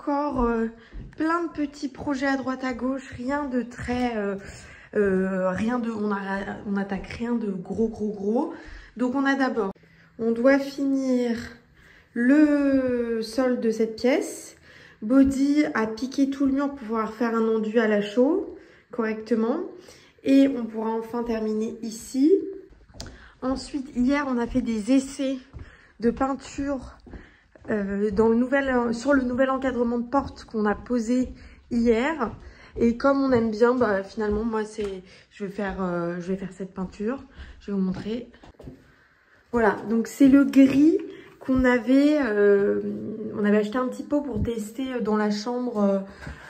encore plein de petits projets à droite à gauche, rien de très... on attaque rien de gros. Donc on a d'abord, on doit finir le sol de cette pièce. Body a piqué tout le mur pour pouvoir faire un enduit à la chaux correctement. Et on pourra enfin terminer ici. Ensuite, hier, on a fait des essais de peinture sur le nouvel encadrement de porte qu'on a posé hier. Et comme on aime bien, bah, finalement, moi, je vais faire cette peinture. Je vais vous montrer. Voilà, donc c'est le gris qu'on avait, on avait acheté un petit pot pour tester dans la chambre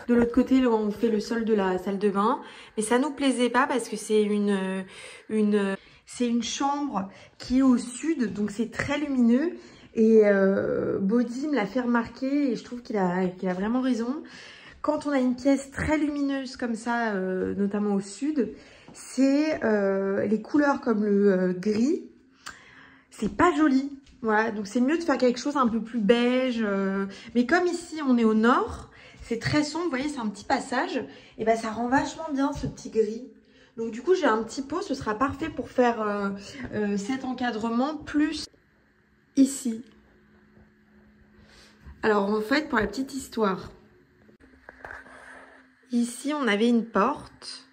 de l'autre côté, là où on fait le sol de la salle de bain. Mais ça nous plaisait pas parce que c'est une chambre qui est au sud, donc c'est très lumineux. Et Body me l'a fait remarquer et je trouve qu'il a vraiment raison. Quand on a une pièce très lumineuse comme ça, notamment au sud, c'est les couleurs comme le gris, c'est pas joli. Voilà, donc c'est mieux de faire quelque chose un peu plus beige. Mais comme ici, on est au nord, c'est très sombre, vous voyez, c'est un petit passage. Et ben ça rend vachement bien ce petit gris. Donc du coup, j'ai un petit pot, ce sera parfait pour faire cet encadrement plus ici. Alors en fait, pour la petite histoire, ici on avait une porte,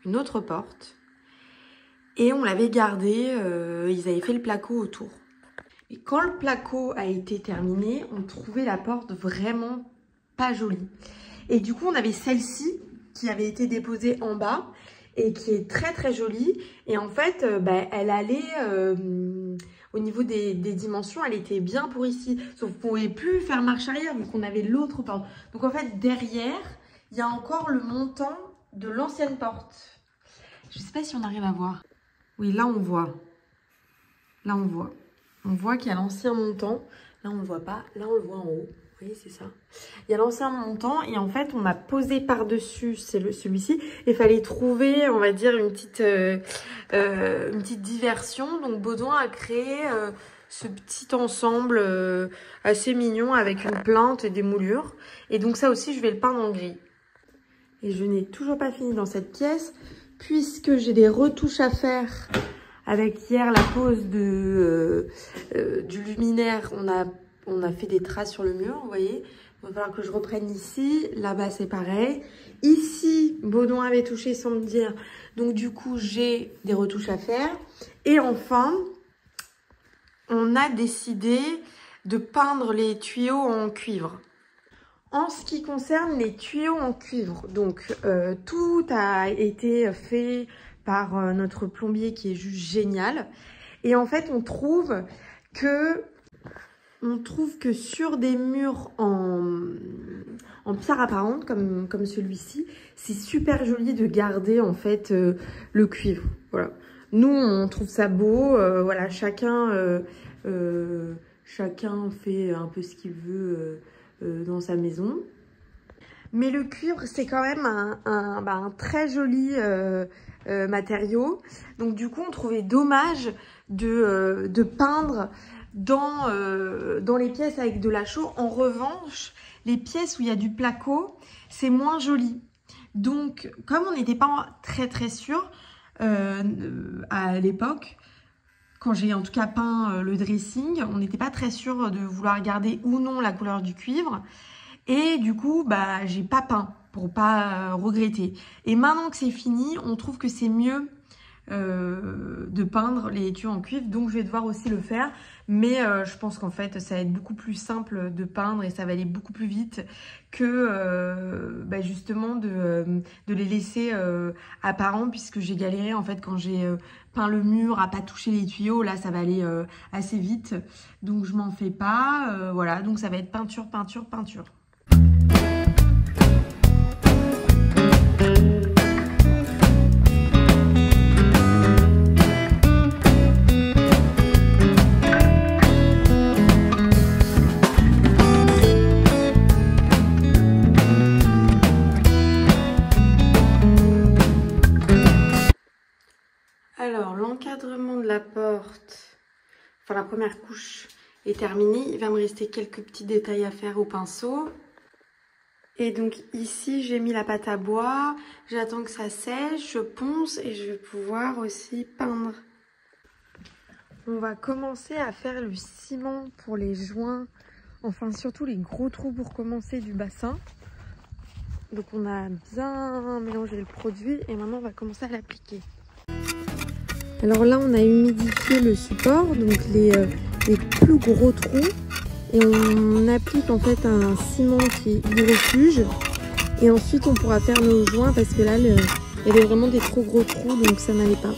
une autre porte, et on l'avait gardée, ils avaient fait le placo autour. Et quand le placo a été terminé, on trouvait la porte vraiment pas jolie. Et du coup, on avait celle-ci qui avait été déposée en bas et qui est très jolie. Et en fait, elle allait, au niveau des dimensions, elle était bien pour ici. Sauf qu'on ne pouvait plus faire marche arrière vu qu'on avait l'autre porte. Donc en fait, derrière, il y a encore le montant de l'ancienne porte. Je ne sais pas si on arrive à voir. Oui, là on voit. Là on voit. On voit qu'il y a l'ancien montant. Là, on ne le voit pas. Là, on le voit en haut. Vous voyez, c'est ça. Il y a l'ancien montant. Et en fait, on a posé par-dessus celui-ci. Il fallait trouver, on va dire, une petite diversion. Donc, Baudouin a créé ce petit ensemble assez mignon avec une plinthe et des moulures. Et donc, ça aussi, je vais le peindre en gris. Et je n'ai toujours pas fini dans cette pièce puisque j'ai des retouches à faire. Avec hier la pose du luminaire, on a fait des traces sur le mur, vous voyez. Il va falloir que je reprenne ici. Là-bas, c'est pareil. Ici, Baudouin avait touché sans me dire. Donc, du coup, j'ai des retouches à faire. Et enfin, on a décidé de peindre les tuyaux en cuivre. En ce qui concerne les tuyaux en cuivre, donc tout a été fait par notre plombier qui est juste génial. Et en fait, on trouve que sur des murs en pierre apparente, comme celui-ci, c'est super joli de garder en fait le cuivre. Voilà. Nous, on trouve ça beau. Voilà, chacun fait un peu ce qu'il veut dans sa maison. Mais le cuivre, c'est quand même un très joli matériau. Donc du coup, on trouvait dommage de peindre dans les pièces avec de la chaux. En revanche, les pièces où il y a du placo, c'est moins joli. Donc, comme on n'était pas très sûr à l'époque, quand j'ai en tout cas peint le dressing, on n'était pas très sûr de vouloir garder ou non la couleur du cuivre. Et du coup, j'ai pas peint pour pas regretter. Et maintenant que c'est fini, on trouve que c'est mieux de peindre les tuyaux en cuivre. Donc, je vais devoir aussi le faire. Mais je pense qu'en fait, ça va être beaucoup plus simple de peindre et ça va aller beaucoup plus vite que justement de les laisser apparents, puisque j'ai galéré en fait quand j'ai peint le mur à pas toucher les tuyaux. Là, ça va aller assez vite. Donc, je m'en fais pas. Voilà, donc ça va être peinture. Alors, l'encadrement de la porte, enfin la première couche est terminée. Il va me rester quelques petits détails à faire au pinceau. Et donc ici, j'ai mis la pâte à bois. J'attends que ça sèche, je ponce et je vais pouvoir aussi peindre. On va commencer à faire le ciment pour les joints. Enfin, surtout les gros trous pour commencer du bassin. Donc on a bien mélangé le produit et maintenant on va commencer à l'appliquer. Alors là, on a humidifié le support, donc les plus gros trous. Et on applique en fait un ciment qui est hydrofuge. Et ensuite, on pourra faire nos joints parce que là, il y avait vraiment des trop gros trous, donc ça n'allait pas.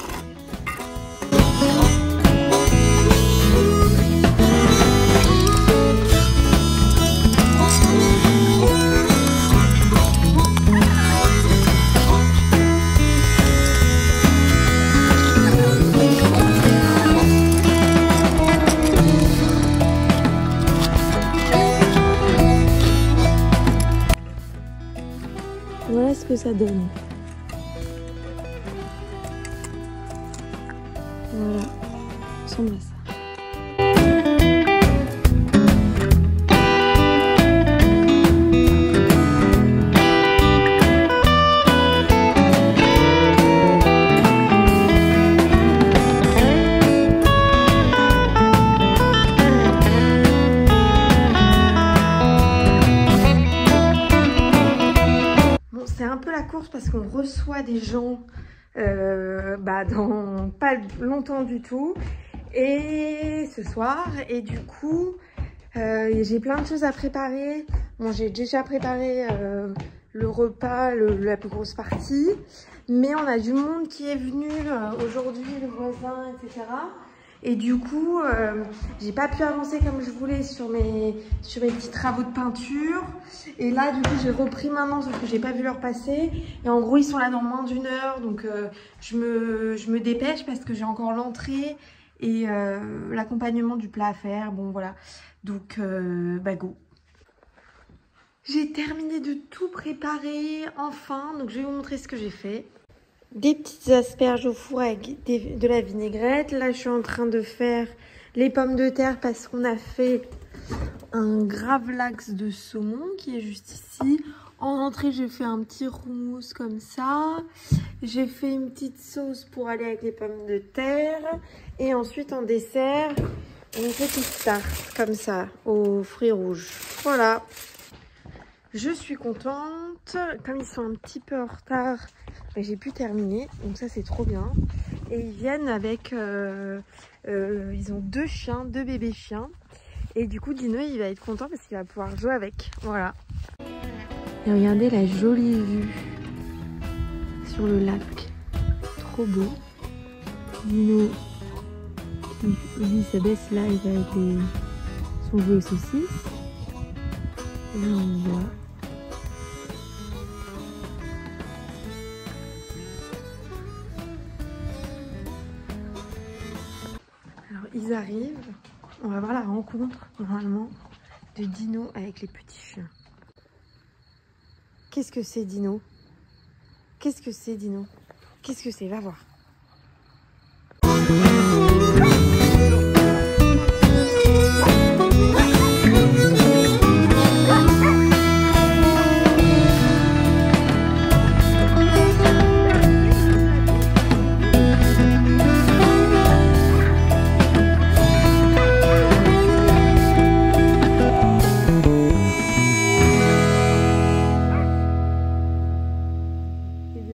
Voilà ce que ça donne. Voilà, ça ressemble à ça. C'est un peu la course parce qu'on reçoit des gens dans pas longtemps du tout et ce soir, et du coup j'ai plein de choses à préparer. Bon, j'ai déjà préparé le repas, la plus grosse partie, mais on a du monde qui est venu aujourd'hui, le voisin, etc. Et du coup, j'ai pas pu avancer comme je voulais sur mes petits travaux de peinture. Et là, du coup, j'ai repris maintenant, sauf que j'ai pas vu l'heure passer. Et en gros, ils sont là dans moins d'1 heure. Donc, je me dépêche parce que j'ai encore l'entrée et l'accompagnement du plat à faire. Bon, voilà. Donc, go. J'ai terminé de tout préparer, enfin. Donc, je vais vous montrer ce que j'ai fait. Des petites asperges au four avec de la vinaigrette. Là, je suis en train de faire les pommes de terre parce qu'on a fait un gravlax de saumon qui est juste ici. En entrée, j'ai fait un petit roumousse comme ça. J'ai fait une petite sauce pour aller avec les pommes de terre. Et ensuite, en dessert, une petite tarte comme ça aux fruits rouges. Voilà. Je suis contente. Comme ils sont un petit peu en retard, j'ai pu terminer. Donc ça, c'est trop bien. Et ils viennent avec... ils ont 2 chiens, 2 bébés chiens. Et du coup, Dino, il va être content parce qu'il va pouvoir jouer avec. Voilà. Et regardez la jolie vue sur le lac. Trop beau. Dino, il s'abaisse là, il va avec son jouet saucisse. Et là, on voit. Alors, ils arrivent. On va voir la rencontre, normalement, de Dino avec les petits chiens. Qu'est-ce que c'est, Dino? Qu'est-ce que c'est, Dino? Qu'est-ce que c'est? Va voir.